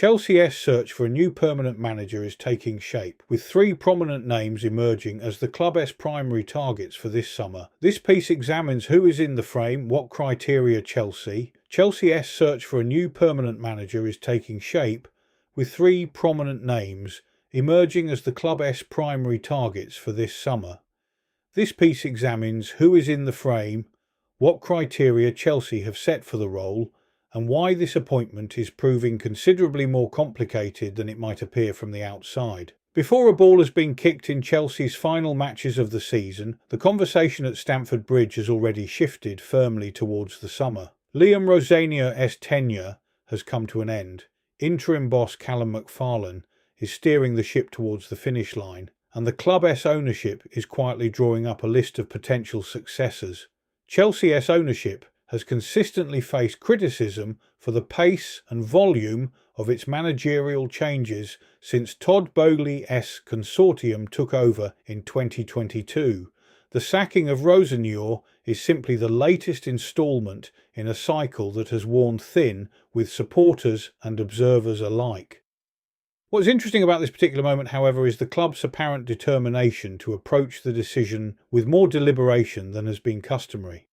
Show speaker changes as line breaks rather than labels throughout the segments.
Chelsea's search for a new permanent manager is taking shape, with three prominent names emerging as the club's primary targets for this summer. This piece examines who is in the frame, what criteria Chelsea's search for a new permanent manager is taking shape, with three prominent names emerging as the club's primary targets for this summer. This piece examines who is in the frame, what criteria Chelsea have set for the role, and why this appointment is proving considerably more complicated than it might appear from the outside. Before a ball has been kicked in Chelsea's final matches of the season, the conversation at Stamford Bridge has already shifted firmly towards the summer. Liam Rosenior's tenure has come to an end. Interim boss Callum McFarlane is steering the ship towards the finish line, and the club's ownership is quietly drawing up a list of potential successors. Chelsea's ownership has consistently faced criticism for the pace and volume of its managerial changes since Todd Boehly's consortium took over in 2022. The sacking of Rosenior is simply the latest instalment in a cycle that has worn thin with supporters and observers alike. What's interesting about this particular moment, however, is the club's apparent determination to approach the decision with more deliberation than has been customary.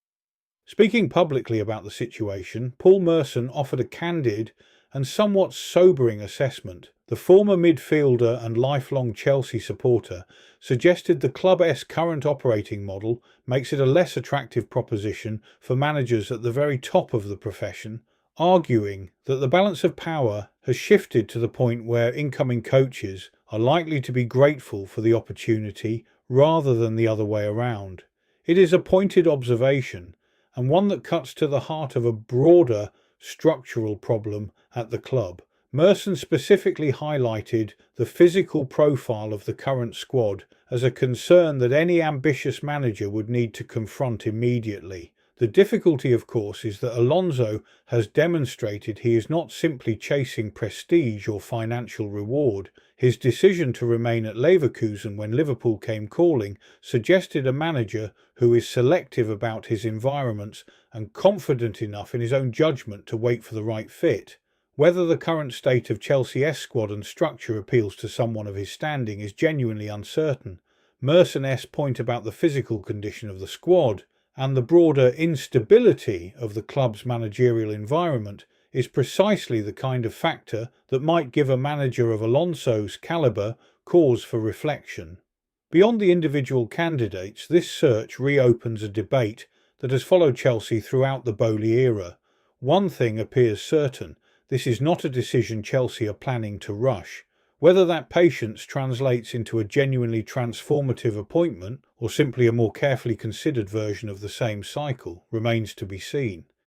Speaking publicly about the situation, Paul Merson offered a candid and somewhat sobering assessment. The former midfielder and lifelong Chelsea supporter suggested the club's current operating model makes it a less attractive proposition for managers at the very top of the profession, arguing that the balance of power has shifted to the point where incoming coaches are likely to be grateful for the opportunity rather than the other way around. It is a pointed observation, and one that cuts to the heart of a broader structural problem at the club. Merson specifically highlighted the physical profile of the current squad as a concern that any ambitious manager would need to confront immediately. The difficulty, of course, is that Alonso has demonstrated he is not simply chasing prestige or financial reward. His decision to remain at Leverkusen when Liverpool came calling suggested a manager who is selective about his environments and confident enough in his own judgment to wait for the right fit. Whether the current state of Chelsea's squad and structure appeals to someone of his standing is genuinely uncertain. Merson's point about the physical condition of the squad and the broader instability of the club's managerial environment is precisely the kind of factor that might give a manager of Alonso's calibre cause for reflection. Beyond the individual candidates, this search reopens a debate that has followed Chelsea throughout the Boehly era. One thing appears certain: this is not a decision Chelsea are planning to rush. Whether that patience translates into a genuinely transformative appointment or simply a more carefully considered version of the same cycle remains to be seen.